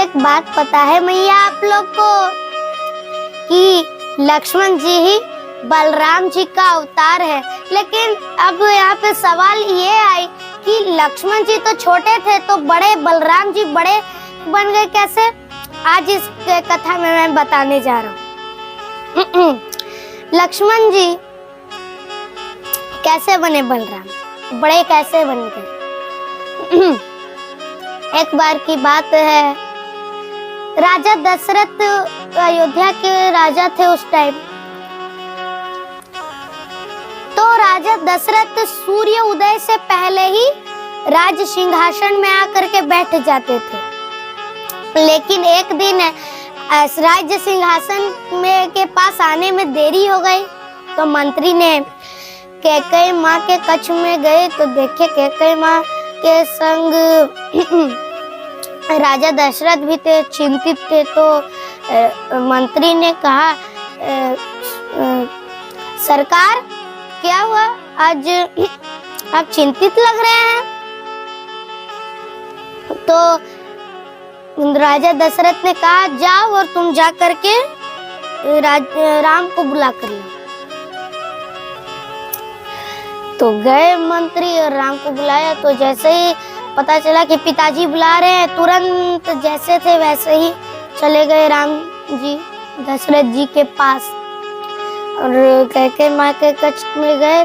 एक बात पता है मैया आप लोग को कि लक्ष्मण जी ही बलराम जी का अवतार है। लेकिन अब यहाँ पे सवाल ये आई कि लक्ष्मण जी तो छोटे थे तो बड़े बलराम जी बड़े बन गए कैसे? आज इस कथा में मैं बताने जा रहा हूँ। लक्ष्मण जी कैसे बने बलराम, बड़े कैसे बन गए? एक बार की बात है, राजा दशरथ अयोध्या के राजा थे उस टाइम। तो राजा दशरथ सूर्य उदय से पहले ही राज सिंहासन में आकर के बैठ जाते थे। लेकिन एक दिन राज्य सिंहासन में के पास आने में देरी हो गई तो मंत्री ने कैकेयी माँ के कक्ष में गए तो देखे कैकेयी माँ के संग राजा दशरथ भी थे, चिंतित थे। तो मंत्री ने कहा, सरकार क्या हुआ, आज आप चिंतित लग रहे हैं? तो राजा दशरथ ने कहा, जाओ और तुम जा करके राम को बुला कर लो। तो गए मंत्री और राम को बुलाया। तो जैसे ही पता चला कि पिताजी बुला रहे हैं, तुरंत जैसे थे वैसे ही चले गए राम जी दशरथ जी के पास। और कैकेयी माँ के कक्ष में गए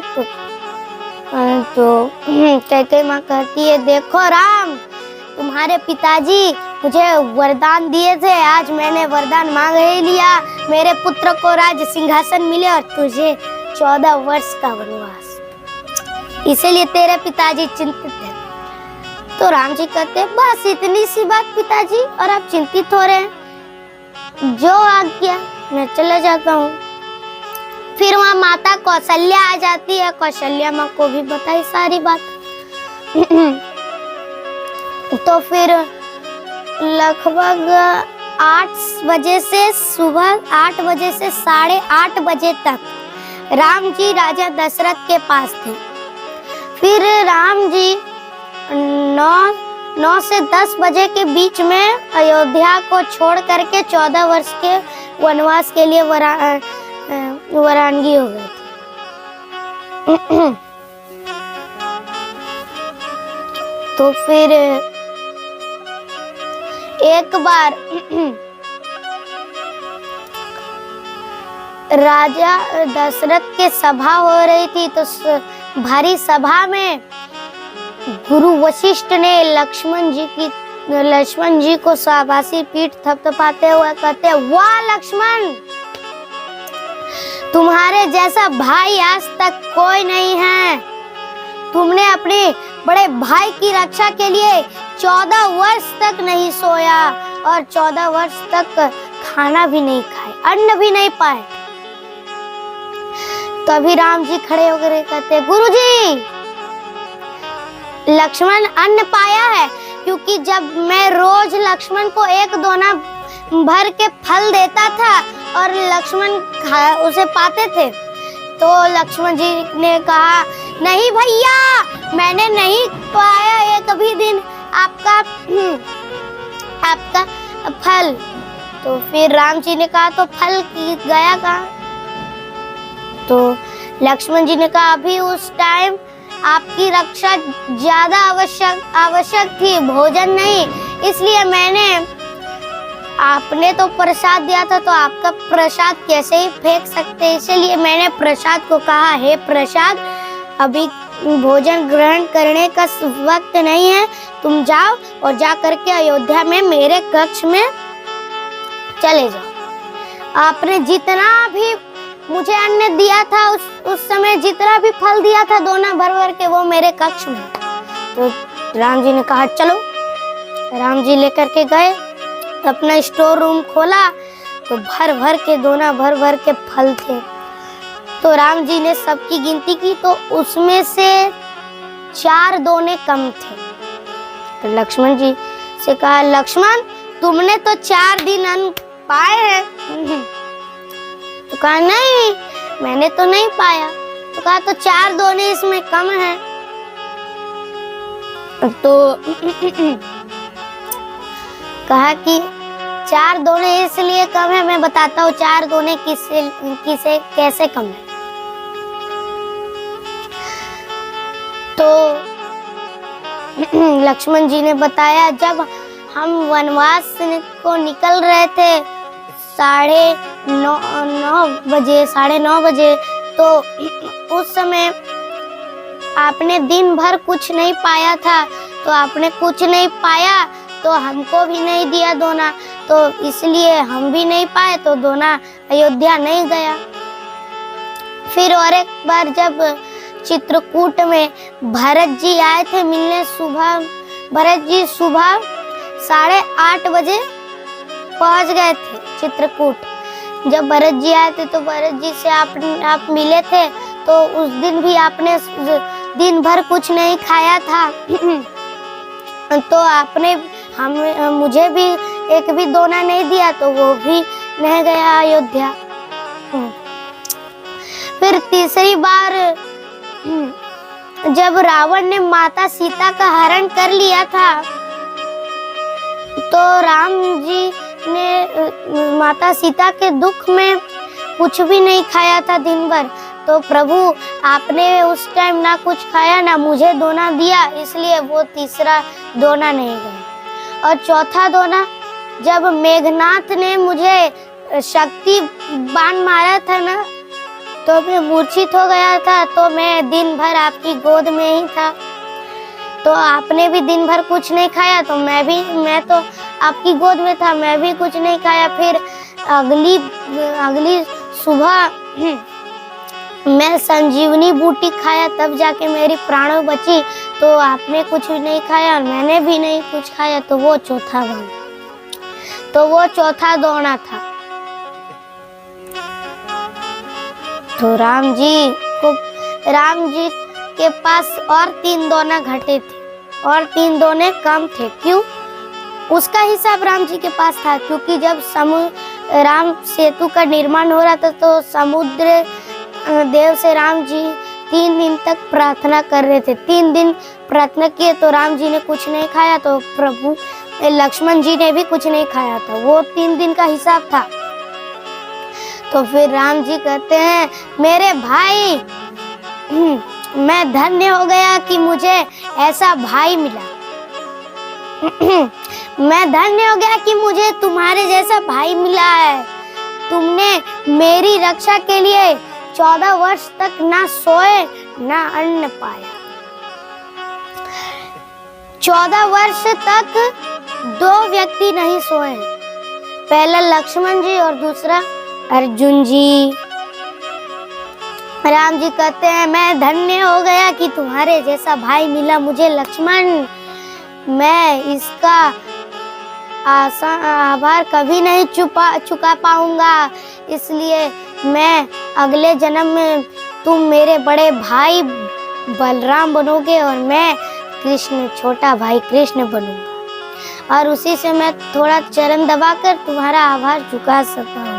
तो कैकेयी माँ कहती है, देखो राम, तुम्हारे पिताजी मुझे वरदान दिए थे, आज मैंने वरदान मांग ही लिया, मेरे पुत्र को राज सिंहासन मिले और तुझे 14 वर्ष का वनवास, इसीलिए तेरे पिताजी चिंतित है। तो राम जी कहते, बस इतनी सी बात पिताजी और आप चिंतित हो रहे हैं, जो आज्ञा, मैं चला जाता हूँ। फिर वहाँ माता कौशल्या आ जाती है, कौशल्या माँ को भी बताई सारी बात। तो फिर लगभग 8 बजे से सुबह 8 बजे से 8:30 बजे तक राम जी राजा दशरथ के पास थे। फिर राम जी 9 से 10 बजे के बीच में अयोध्या को छोड़ करके 14 वर्ष के वनवास के लिए वरानगी हो गए थे। तो फिर एक बार राजा दशरथ के सभा हो रही थी, तो भारी सभा में गुरु वशिष्ठ ने लक्ष्मण जी को शाबाशी पीठ थपथपाते हुए कहते, वाह लक्ष्मण, तुम्हारे जैसा भाई आज तक कोई नहीं है। तुमने अपने बड़े भाई की रक्षा के लिए 14 वर्ष तक नहीं सोया और 14 वर्ष तक खाना भी नहीं खाए, अन्न भी नहीं पाए। तभी राम जी खड़े होकर कहते, गुरुजी, लक्ष्मण अन्न पाया है, क्योंकि जब मैं रोज लक्ष्मण को 1 दोना भर के फल देता था और लक्ष्मण उसे पाते थे। तो लक्ष्मण जी ने कहा, नहीं भैया, मैंने नहीं पाया एक भी दिन आपका फल। तो फिर राम जी ने कहा, तो फल गया कहाँ? तो लक्ष्मण जी ने कहा, अभी उस टाइम आपकी रक्षा ज्यादा आवश्यक थी, भोजन नहीं, इसलिए आपने तो प्रसाद दिया था, तो आपका प्रसाद कैसे ही फेंक सकते, इसलिए मैंने प्रसाद को कहा, हे प्रसाद, अभी भोजन ग्रहण करने का वक्त नहीं है, तुम जाओ और जा करके अयोध्या में मेरे कक्ष में चले जाओ। आपने जितना भी मुझे अन्न दिया था, उस समय जितना भी फल दिया था दोना भर के, वो मेरे कक्ष में। तो राम जी ने कहा, चलो। राम जी लेकर के गए, तो अपना स्टोर रूम खोला तो भर के दोना भर के फल थे। तो राम जी ने सबकी गिनती की तो उसमें से 4 दोने कम थे। तो लक्ष्मण जी से कहा, लक्ष्मण, तुमने तो 4 दिन अन्न पाए हैं। तो कहा, नहीं, मैंने तो नहीं पाया। तो कहा, तो 4 दोने इसमें कम है। तो कहा कि 4 दोने इसलिए कम है, मैं बताता हूँ 4 दोने किसे कैसे कम है। तो लक्ष्मण जी ने बताया, जब हम वनवास को निकल रहे थे 9:30 बजे, तो उस समय आपने दिन भर कुछ नहीं पाया था, तो आपने कुछ नहीं पाया तो हमको भी नहीं दिया दोना, तो इसलिए हम भी नहीं पाए, तो दोना अयोध्या नहीं गया। फिर और एक बार जब चित्रकूट में भरत जी आए थे मिलने, भरत जी सुबह 8:30 बजे पहुंच गए थे चित्रकूट। जब भरत जी आए थे तो भरत जी से आप मिले थे, तो उस दिन भी आपने दिन भर कुछ नहीं खाया था तो आपने मुझे भी एक भी दोना नहीं दिया, तो वो भी नहीं गया अयोध्या। फिर तीसरी बार जब रावण ने माता सीता का हरण कर लिया था, तो राम जी ने माता सीता के दुख में कुछ भी नहीं खाया था दिन भर। तो प्रभु आपने उस टाइम ना कुछ खाया ना मुझे दोना दिया, इसलिए वो तीसरा दोना नहीं गया। और चौथा दोना, जब मेघनाथ ने मुझे शक्ति बाण मारा था ना, तो मैं मूर्छित हो गया था, तो मैं दिन भर आपकी गोद में ही था, तो आपने भी दिन भर कुछ नहीं खाया, तो मैं तो आपकी गोद में था, मैं भी कुछ नहीं खाया। फिर अगली सुबह मैं संजीवनी बूटी खाया, तब जाके मेरी प्राणों बची, तो आपने कुछ भी नहीं खाया और मैंने भी नहीं कुछ खाया, तो वो चौथा दोना था। तो राम जी के पास और 3 दोना घटे थे और 3 दोने कम थे। क्यों? उसका हिसाब राम जी के पास था, क्योंकि जब राम सेतु का निर्माण हो रहा था, तो समुद्र देव से राम जी 3 दिन तक प्रार्थना कर रहे थे। 3 दिन प्रार्थना किए, तो राम जी ने कुछ नहीं खाया, तो प्रभु लक्ष्मण जी ने भी कुछ नहीं खाया था, वो 3 दिन का हिसाब था। तो फिर राम जी कहते हैं, मेरे भाई, मैं धन्य हो गया कि मुझे ऐसा भाई मिला मैं धन्य हो गया कि मुझे तुम्हारे जैसा भाई मिला है। तुमने मेरी रक्षा के लिए 14 वर्ष तक ना सोए ना अन्न पाया। 14 वर्ष तक 2 व्यक्ति नहीं सोए, पहला लक्ष्मण जी और दूसरा अर्जुन जी। राम जी कहते हैं, मैं धन्य हो गया कि तुम्हारे जैसा भाई मिला मुझे लक्ष्मण। मैं इसका आभार कभी नहीं चुका पाऊंगा, इसलिए मैं अगले जन्म में तुम मेरे बड़े भाई बलराम बनोगे और मैं छोटा भाई कृष्ण बनूंगा, और उसी से मैं थोड़ा चरण दबाकर तुम्हारा आभार चुका सकता हूँ।